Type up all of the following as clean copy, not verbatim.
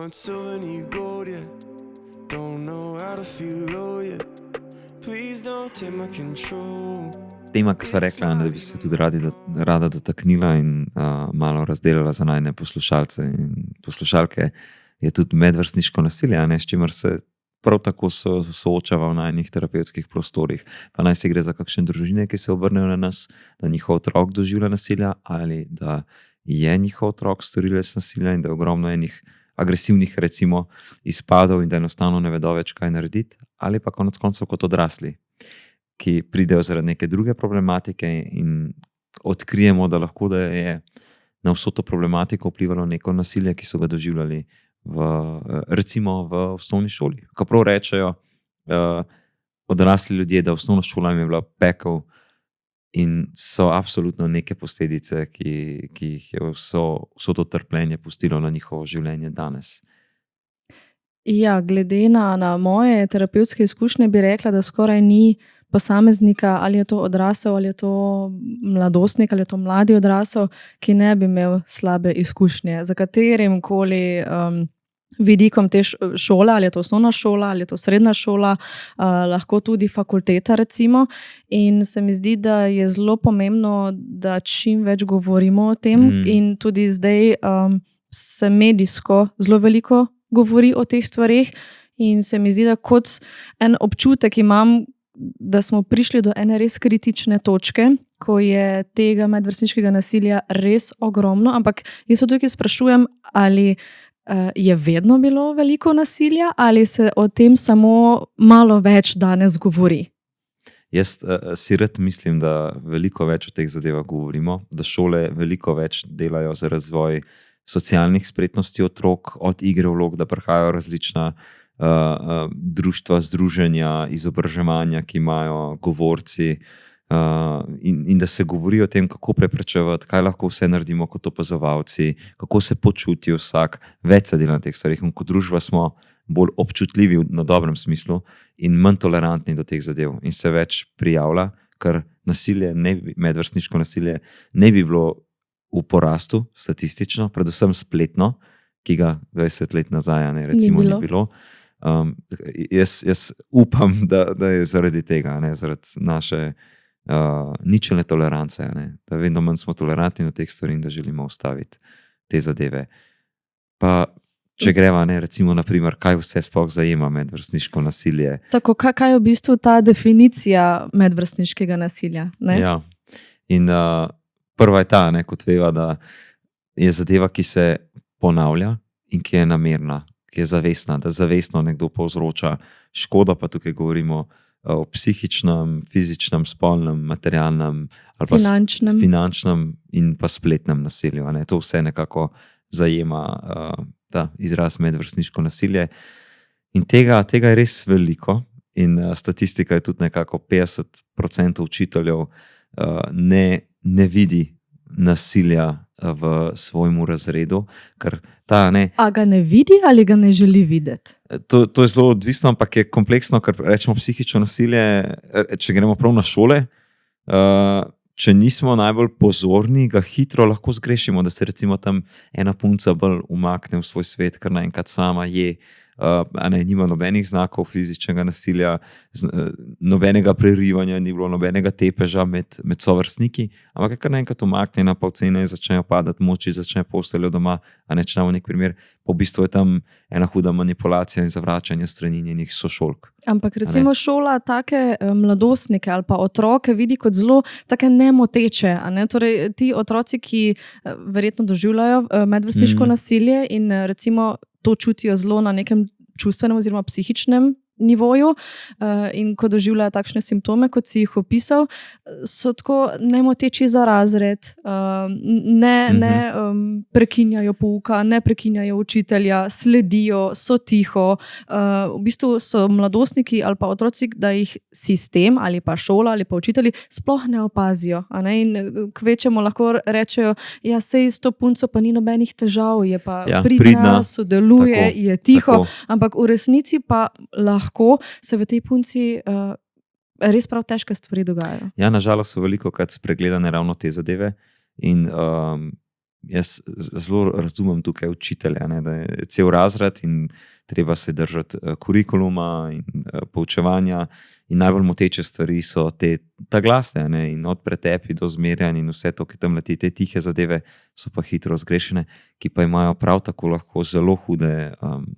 want silver, need gold, yeah. Don't know how to feel low, yeah. Please don't take my control. Tema, ki so rekla, da bi se tudi rada dotaknila in malo razdelila za najne poslušalce in poslušalke, je tudi medvrstniško nasilje, s čimer se prav tako soočava v najnih terapevtskih prostorih. Pa naj se gre za kakšne družine, ki se obrnejo na nas, da njihov otrok doživlja nasilja ali da je njihov otrok storilec nasilja in da je ogromno enih agresivnih recimo izpadov in da enostavno ne vedo več, kaj narediti, ali pa konec koncev kot odrasli, ki pridejo zaradi neke druge problematike in odkrijemo, da lahko da je na vso to problematiko vplivalo neko nasilje, ki so ga doživljali recimo v osnovni šoli. Ko prav rečejo odrasli ljudje, da osnovna šola jim je bila pekel in so absolutno neke posledice, ki jih je vso to trpljenje pustilo na njihovo življenje danes. Ja, glede na moje terapevtske izkušnje bi rekla, da skoraj ni posameznika, ali je to odrasel, ali je to mladostnik, ali je to mladi odrasel, ki ne bi imel slabe izkušnje. Za katerim koli vidikom te šole, ali je to osnovna šola, ali je to srednja šola, lahko tudi fakulteta recimo. In se mi zdi, da je zelo pomembno, da čim več govorimo o tem in tudi zdaj se medijsko zelo veliko govori o teh stvareh in se mi zdi, da kot en občutek imam, da smo prišli do ene res kritične točke, ko je tega medvrstniškega nasilja res ogromno, ampak jaz se tukaj sprašujem, ali je vedno bilo veliko nasilja ali se o tem samo malo več danes govori? Jaz si rad mislim, da veliko več o teh zadevah govorimo, da šole veliko več delajo za razvoj socialnih spretnosti otrok, od igre vlog, da prihajajo različna društva, združenja, izobraževanja, ki imajo govorci in da se govori o tem, kako preprečevati, kaj lahko vse naredimo kot opazovalci, kako se počuti vsak, več se dela na teh stvarih in kot družba smo bolj občutljivi na dobrem smislu in manj tolerantni do teh zadev in se več prijavlja, ker medvrstniško nasilje ne bi bilo v porastu statistično, predvsem spletno, ki ga 20 let nazaj recimo ni bilo. Jaz upam, da je zaradi tega, zaradi naše ničelne tolerance, da vedno manj smo tolerantni do teh stvari in da želimo ustaviti te zadeve. Pa če greva, recimo naprimer, kaj vse sploh zajema medvrstniško nasilje. Tako, kaj je v bistvu ta definicija medvrstniškega nasilja? Ja, in prva je ta, kot veva, da je zadeva, ki se ponavlja in ki je namerna, ki je zavestna, da zavestno nekdo povzroča škodo, pa tukaj govorimo o psihičnem, fizičnem, spolnem, materialnem ali pa finančnem in pa spletnem nasilju. To vse nekako zajema ta izraz medvrstniško nasilje. In tega je res veliko in statistika je tudi nekako 50% učiteljev ne vidi nasilja v svojemu razredu, ker A ga ne vidi ali ga ne želi videti? To je zelo odvisno, ampak je kompleksno, ker rečemo psihično nasilje, če gremo prav na šole, če nismo najbolj pozorni, ga hitro lahko zgrešimo, da se recimo tam ena punca bolj umakne v svoj svet, ker naenkrat sama je, nima nobenih znakov fizičnega nasilja, nobenega prerivanja, ni bilo nobenega tepeža med sovrstniki, ampak je kar naenkrat umaknjena, pa ocene začnejo padati, moči začne posteljo doma, če imamo nek primer, po bistvu je tam ena huda manipulacija in zavračanje strani njenih sošolk. Ampak recimo šola take mladostnike ali pa otroke vidi kot zelo take nemoteče, torej ti otroci, ki verjetno doživljajo medvrstniško nasilje in recimo to čutijo zelo na nekem čustvenem oziroma psihičnem nivoju in ko doživljajo takšne simptome, kot si jih opisal, so tako nemoteči za razred, ne prekinjajo pouka, ne prekinjajo učitelja, sledijo, so tiho. V bistvu so mladostniki ali pa otroci, da jih sistem ali pa šola ali pa učitelji sploh ne opazijo. In kvečemo lahko rečejo, ja, sej s to punco pa ni nobenih težav, je pa pridna, sodeluje, tako, je tiho, tako. Ampak v resnici pa lahko se v tej punci res prav težke stvari dogajajo. Ja, nažalost so veliko krat spregledane ravno te zadeve in jaz zelo razumem tukaj učitelja, ne, da je cel razred in treba se držati kurikuluma in poučevanja in najbolj moteče stvari so ta glasne, ne, in od pretepi do zmerjanj in vse to, ki tam leti, te tihe zadeve so pa hitro zgrešene, ki pa imajo prav tako lahko zelo hude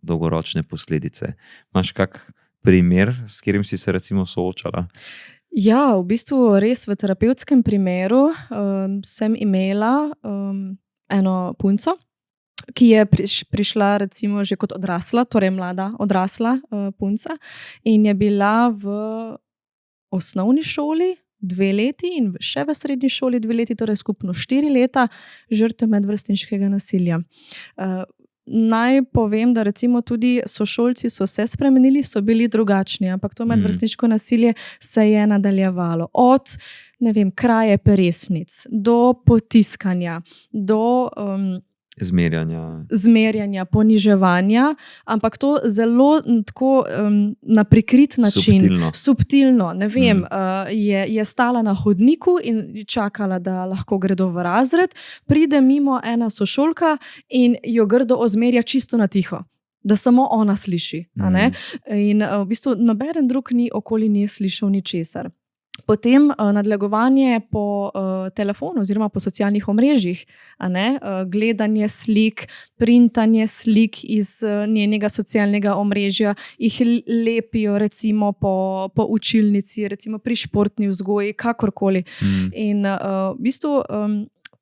dolgoročne posledice. Imaš kak primer, s katerim si se recimo soočala? Ja, v bistvu res v terapevtskem primeru sem imela eno punco, ki je prišla recimo že kot odrasla, torej mlada odrasla punca in je bila v osnovni šoli 2 leti in še v srednji šoli 2 leti, torej skupno 4 leta žrtev medvrstniškega nasilja. Naj povem, da recimo tudi sošolci so se spremenili, so bili drugačni, ampak to medvrstniško nasilje se je nadaljevalo. Od, ne vem, kraje peresnic, do potiskanja, do zmerjanja, poniževanja, ampak to zelo tako na prikrit način. Subtilno. Ne vem, je stala na hodniku in čakala, da lahko gredo v razred, pride mimo ena sošolka in jo grdo ozmerja čisto na tiho, da samo ona sliši. A ne? In v bistvu nobeden drug ni okoli nje slišal ničesar. Potem nadlegovanje po telefonu oziroma po socialnih omrežjih, gledanje slik, printanje slik iz njenega socialnega omrežja, jih lepijo recimo po učilnici, recimo pri športni vzgoji, kakorkoli. In v bistvu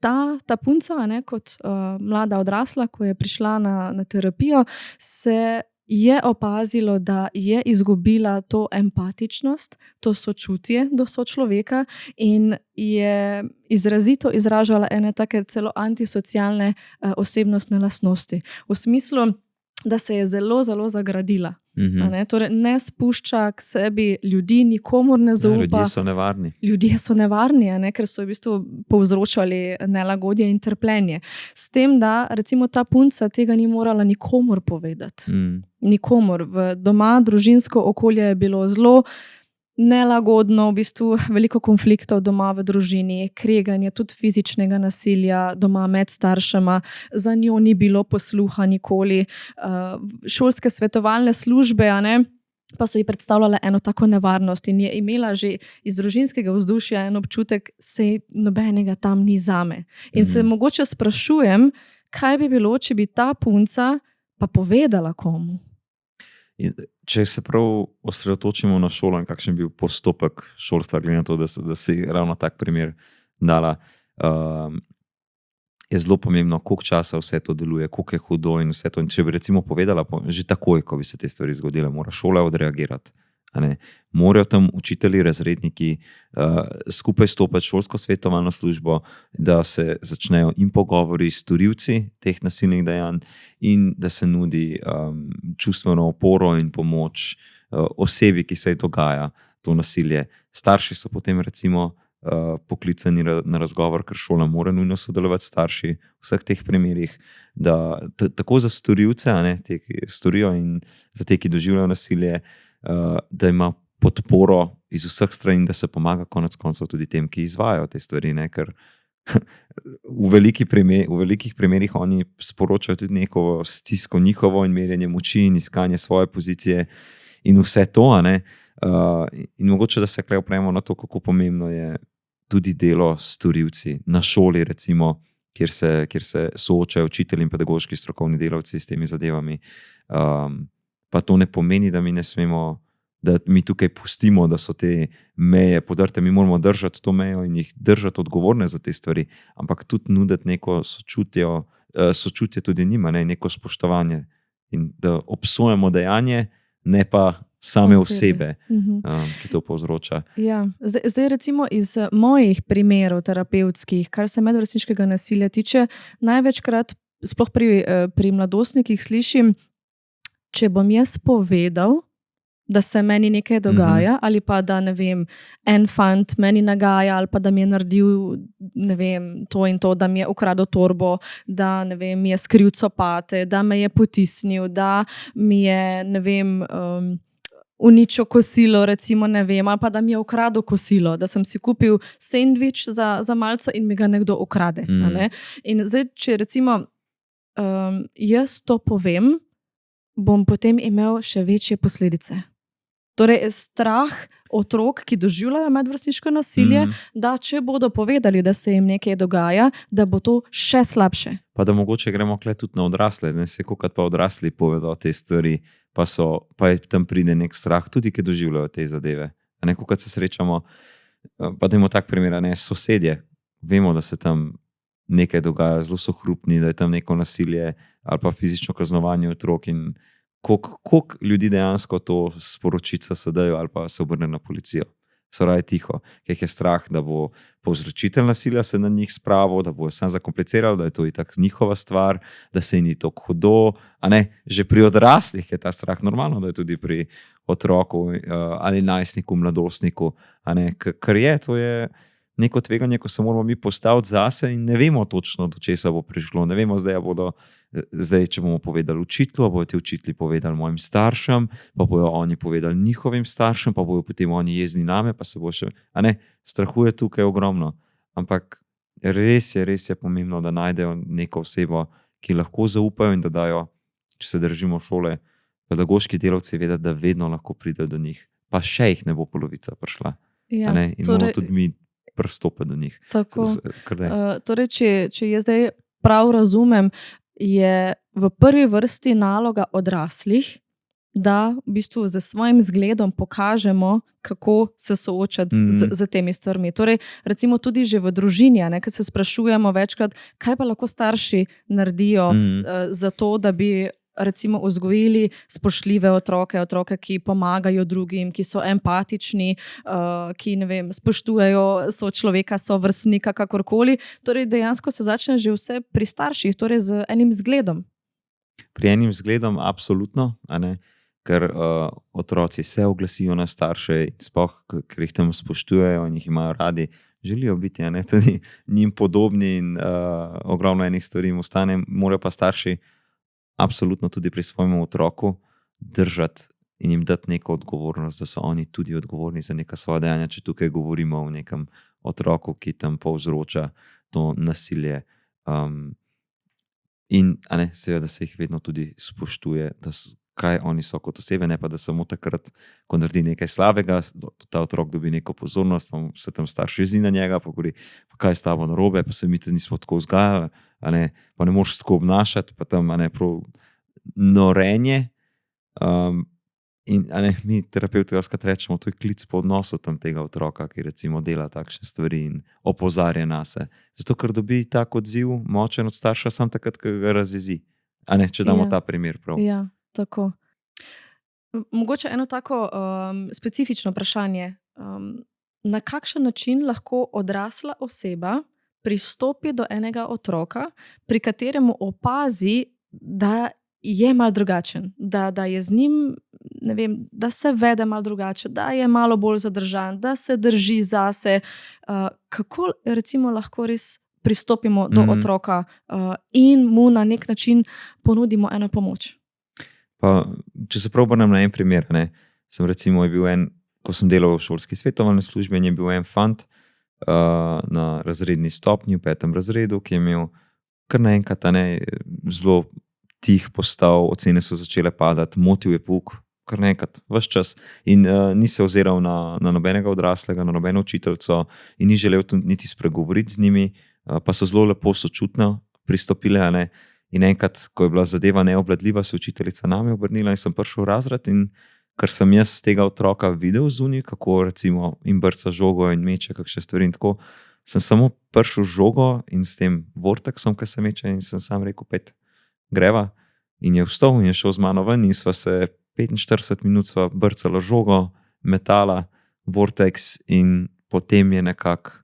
ta punca, kot mlada odrasla, ko je prišla na terapijo, se je opazilo, da je izgubila to empatičnost, to sočutje do sočloveka in je izrazito izražala ene take celo antisocialne osebnostne lastnosti. V smislu, da se je zelo, zelo zagradila. Torej ne spušča k sebi ljudi, nikomur ne zaupa. Ljudje so nevarni, ker so v bistvu povzročali nelagodje in trpljenje. S tem, da recimo ta punca tega ni morala nikomur povedati. Nikomur. Doma družinsko okolje je bilo zelo nelagodno, v bistvu veliko konfliktov doma v družini, kreganje, tudi fizičnega nasilja doma med staršema, za njo ni bilo posluha nikoli. Šolske svetovalne službe, pa so ji predstavljale eno tako nevarnost in je imela že iz družinskega vzdušja en občutek, sej nobenega tam ni zame. In se mogoče sprašujem, kaj bi bilo, če bi ta punca pa povedala komu? Če se prav osredotočimo na šolo in kakšen bi bil postopek šolstva, glede na to, da si ravno tak primer dala, je zelo pomembno, koliko časa vse to deluje, koliko je hudo in vse to. In če bi recimo povedala, že takoj, ko bi se te stvari zgodile, mora šola odreagirati. Morajo tam učitelji, razredniki skupaj stopiti šolsko svetovalno službo, da se začnejo in pogovori s storilci teh nasilnih dejanj in da se nudi čustveno oporo in pomoč osebi, ki se ji dogaja to nasilje. Starši so potem recimo poklicani na razgovor, ker šola mora nujno sodelovati s starši v vseh teh primerih, da tako za storilce, te, ki storijo, in za te, ki doživljajo nasilje, da ima podporo iz vseh strani, da se pomaga konec koncev tudi tem, ki izvajajo te stvari, ker v velikih primerih oni sporočajo tudi neko stisko njihovo in merjenje moči in iskanje svoje pozicije in vse to, in mogoče, da se opremo na to, kako pomembno je tudi delo s storilci na šoli, recimo, kjer se soočajo učitelji in pedagoški strokovni delavci s temi zadevami. Pa to ne pomeni, da mi ne smemo, da mi tukaj pustimo, da so te meje podrte. Mi moramo držati to mejo in jih držati odgovorne za te stvari, ampak tudi nuditi neko sočutje tudi njima, neko spoštovanje in da obsojamo dejanje, ne pa same osebe, ki to povzroča. Ja. Zdaj recimo iz mojih primerov terapevtskih, kar se medvrstniškega nasilja tiče, največkrat, sploh pri mladostnikih slišim, če bom jaz povedal, da se meni nekaj dogaja, ali pa da, ne vem, en fant meni nagaja, ali pa da mi je naredil, ne vem, to in to, da mi je ukradel torbo, da, ne vem, mi je skril copate, da me je potisnil, da mi je, ne vem, uničil kosilo, recimo, ne vem, ali pa da mi je ukradel kosilo, da sem si kupil sendvič za malco in mi ga nekdo ukrade. A ne? In zdaj, če recimo jaz to povem, bom potem imel še večje posledice. Torej, strah otrok, ki doživljajo medvrstniško nasilje, da če bodo povedali, da se jim nekaj dogaja, da bo to še slabše. Pa da mogoče gremo tudi na odrasle, ne se kot pa odrasli povedo te stvari, pa tam pride nek strah, tudi ki doživljajo te zadeve. A ne, kot se srečamo, pa dajmo tak primer, ne, sosedje, vemo, da se tam nekaj dogaja, zelo so hrupni, da je tam neko nasilje ali pa fizično kaznovanje otrok in koliko ljudi dejansko to sporočica sedajo ali pa se obrne na policijo. So raje tiho, ker je strah, da bo povzročitelj nasilja se na njih spravil, da bo sam zakompliciral, da je to itak njihova stvar, da se ni tako hudo. A ne, že pri odraslih je ta strah normalno, da je tudi pri otroku ali najstniku, mladostniku. A ne, kar je, to je neko tveganje, ko se moramo mi postaviti zase in ne vemo točno, do česa bo prišlo. Ne vemo zdaj, če bomo povedali učitelju, bodo ti učitelji povedali mojim staršem, pa bojo oni povedali njihovim staršem, pa bojo potem oni jezni name, pa se bo še, a ne, strahuje tukaj ogromno. Ampak res je pomembno, da najdejo neko osebo, ki lahko zaupajo in da dajo, če se držimo šole, pedagoški delavci vedeti, da vedno lahko pride do njih. Pa še jih ne bo polovica prišla. Ja, in bomo tudi mi prstope do njih. Tako. Torej, če jaz zdaj prav razumem, je v prvi vrsti naloga odraslih, da v bistvu z svojim zgledom pokažemo, kako se soočati z temi stvarmi. Torej, recimo tudi že v družini, ker se sprašujemo večkrat, kaj pa lahko starši naredijo za to, da bi recimo vzgojili spoštljive otroke, ki pomagajo drugim, ki so empatični, ki ne vem, spoštujejo sočloveka, sovrstnika, kakorkoli. Torej, dejansko se začne že vse pri starših, torej z enim zgledom. Pri enim zgledom absolutno, a ne? Ker otroci se oglasijo na starše in sploh, ker jih tam spoštujejo in jih imajo radi, želijo biti, a ne, tudi njim podobni in ogromno enih stvari jim ostane, morajo pa starši absolutno tudi pri svojem otroku držati in jim dati neko odgovornost, da so oni tudi odgovorni za neka svoja dejanja, če tukaj govorimo o nekem otroku, ki tam povzroča to nasilje. In seveda, da se jih vedno tudi spoštuje, kaj oni so kot osebe, ne pa da samo takrat, ko naredi nekaj slabega, ta otrok dobi neko pozornost, pa se tam starš jezi na njega, pa govori, pa kaj je s tabo narobe, pa se mi te nismo tako vzgajali, pa ne moreš tako obnašati, pa tam prav norenje. In mi terapeuti večkrat rečemo, to je klic po odnosu tam tega otroka, ki recimo dela takšne stvari in opozarja nase. Zato, ker dobi tak odziv močen od starša, sam takrat, ko ga razjezi. Če damo ta primer prav. Ja. Tako. Mogoče eno tako specifično vprašanje. Na kakšen način lahko odrasla oseba pristopi do enega otroka, pri kateremu opazi, da je malo drugačen, da je z njim, ne vem, da se vede malo drugače, da je malo bolj zadržan, da se drži zase. Kako recimo lahko res pristopimo do otroka in mu na nek način ponudimo eno pomoč? Pa, če se prav obrnem na en primer, sem recimo bil ko sem delal v šolski svetovalni službi, je bil en fant na razredni stopnji, v 5. razredu, ki je imel kar naenkrat zelo tih postal, ocene so začele padati, motil je pouk, kar naenkrat, ves čas. In ni se oziral na nobenega odraslega, na nobeno učiteljico in ni želel niti spregovoriti z njimi, pa so zelo lepo sočutno pristopile, In enkrat, ko je bila zadeva neobvladljiva, se učiteljica name obrnila in sem prišel v razred in ker sem jaz tega otroka videl zunaj, kako recimo in brca žogo in meče kakšne stvari in tako, sem samo prišel žogo in s tem vorteksom, ki se meče in sem sam rekel, pet, greva. In je vstal in je šel z mano ven in sva se 45 minut sva brcala žogo, metala, vorteks in potem je nekako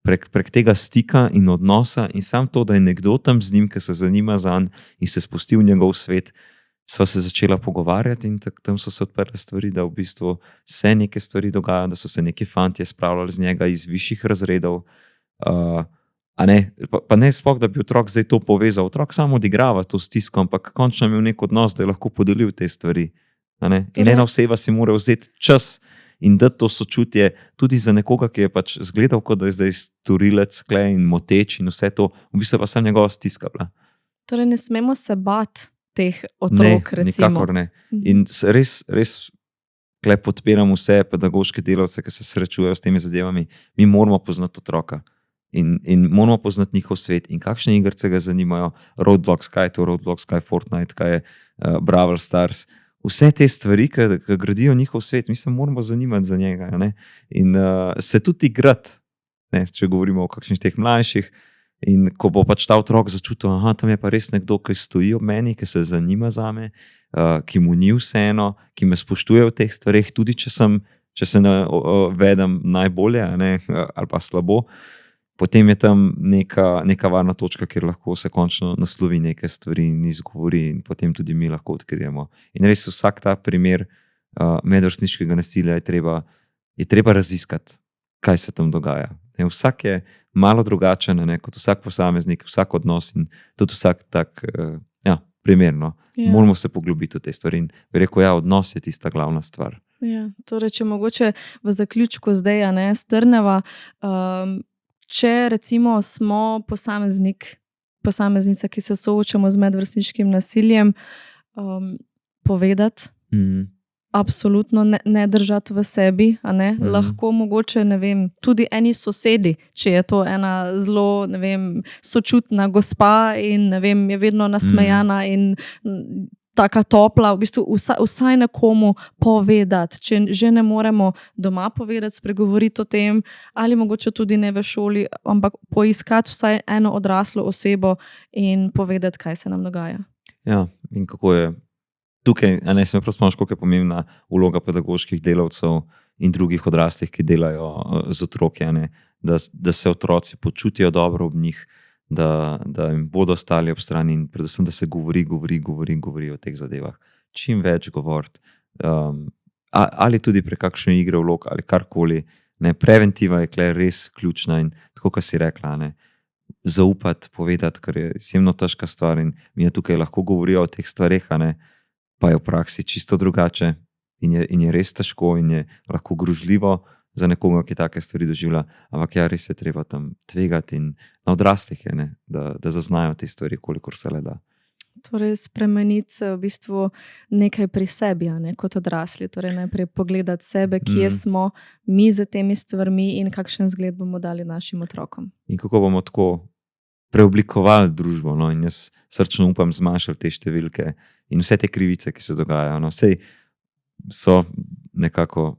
prek tega stika in odnosa in sam to, da je nekdo tam z njim, ki se zanima zanj in se spusti v njegov svet, sva se začela pogovarjati in tam so se odprle stvari, da v bistvu se neke stvari dogajajo, da so se neki fantje spravljali z njega iz višjih razredov. Pa ne sploh, da bi otrok zdaj to povezal. Otrok samo odigrava to stisko, ampak končno imel nek odnos, da je lahko podelil te stvari. a ne. In Torej- ena oseba si mora vzeti čas in dati to sočutje tudi za nekoga, ki je pač zgledal, kot da je zdaj storilec kle in moteč in vse to, v bistvu pa sem njegova stiska bila. Torej, ne smemo se bati teh Ne, otrok, recimo. nikakor ne. Mhm. In res kle podpiram vse pedagoške delavce, ki se srečujejo s temi zadevami. Mi moramo poznati otroka in moramo poznati njihov svet in kakšne igrice ga zanimajo. Roblox, kaj je to Roblox, kaj je Fortnite, kaj je Brawl Stars. Vse te stvari, ki gradijo njihov svet, mi se moramo zanimati za njega. Ne? In se tudi igrati, ne? Če govorimo o kakšnih teh mlajših. In ko bo pač ta otrok začutil, da tam je pa res nekdo, ki stoji ob meni, ki se zanima za me, ki mu ni vseeno, ki me spoštuje v teh stvareh, tudi če se ne vedem najbolje, a ne, ali pa slabo, potem je tam neka varna točka, kjer lahko se končno naslovi neke stvari in izgovori, in potem tudi mi lahko odkrijemo. In res vsak ta primer medvrstniškega nasilja je treba raziskati, kaj se tam dogaja. Vsak je malo drugačen, ne, kot vsak posameznik, vsak odnos in tudi vsak tak primer. No. Ja. Moramo se poglobiti v te stvari in bi rekel, odnos je tista glavna stvar. Ja, torej, če mogoče v zaključku zdaj strneva, če recimo smo posameznica, ki se soočamo z medvrstniškim nasiljem, povedati, absolutno ne držati v sebi, a ne? Lahko mogoče, ne vem, tudi eni sosedi, če je to ena zelo, ne vem, sočutna gospa in ne vem, je vedno nasmejana in taka topla, v bistvu vsaj nekomu povedati, če že ne moremo doma povedati, spregovoriti o tem, ali mogoče tudi ne v šoli, ampak poiskati vsaj eno odraslo osebo in povedati, kaj se nam dogaja. Ja, in kako je tukaj, a ne, se me prav spomniš, koliko je pomembna vloga pedagoških delavcev in drugih odraslih, ki delajo z otroki, a ne, da se otroci počutijo dobro ob njih, da jim bodo stali ob strani in predvsem, da se govori o teh zadevah. Čim več govoriti. Ali tudi prek kakšne igre vlog ali karkoli. Ne, preventiva je tukaj res ključna in tako, kot si rekla, ne, zaupati, povedati, kar je izjemno težka stvar in mi je tukaj lahko govorijo o teh stvareh, a ne, pa je v praksi čisto drugače in je res težko in je lahko grozljivo za nekoga, ki take stvari doživlja, ampak res je treba tam tvegati in na odraslih je, ne, da zaznajo te stvari, kolikor se le da. Torej, spremeniti se v bistvu nekaj pri sebi, a ne, kot odrasli. Torej, najprej pogledati sebe, kje smo mi za temi stvarmi in kakšen zgled bomo dali našim otrokom. In kako bomo tako preoblikovali družbo, no, in jaz srčno upam zmanjšati te številke in vse te krivice, ki se dogajajo. No, sej so nekako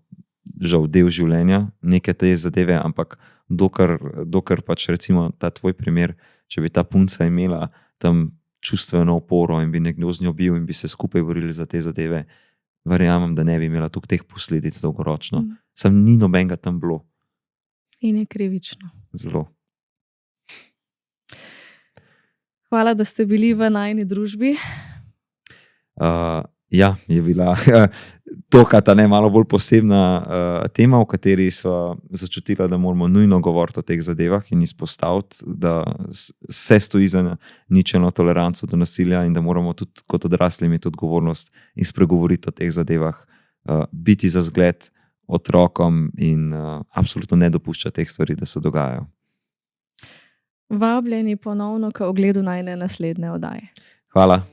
žal del življenja, neke te zadeve, ampak dokler pač recimo ta tvoj primer, če bi ta punca imela tam čustveno oporo in bi nekdo z njo bil in bi se skupaj borili za te zadeve, verjamem, da ne bi imela toliko teh posledic dolgoročno. Sam ni nobenega tam bilo. In je krivično. Zelo. Hvala, da ste bili v najini družbi. Ja, je bila tokrat malo bolj posebna tema, v kateri sva začutila, da moramo nujno govoriti o teh zadevah in izpostaviti, da se stoji za ničelno toleranco do nasilja in da moramo tudi kot odrasli imeti odgovornost in spregovoriti o teh zadevah, biti za zgled otrokom in absolutno ne dopuščati teh stvari, da se dogajajo. Vabljeni ponovno k ogledu najine naslednje oddaje. Hvala,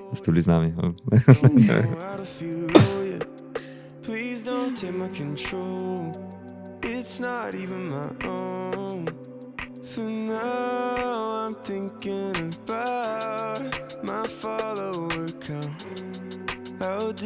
da ste bili z nami. Please don't take my control. It's not even my own. For now I'm thinking about my follower count. How did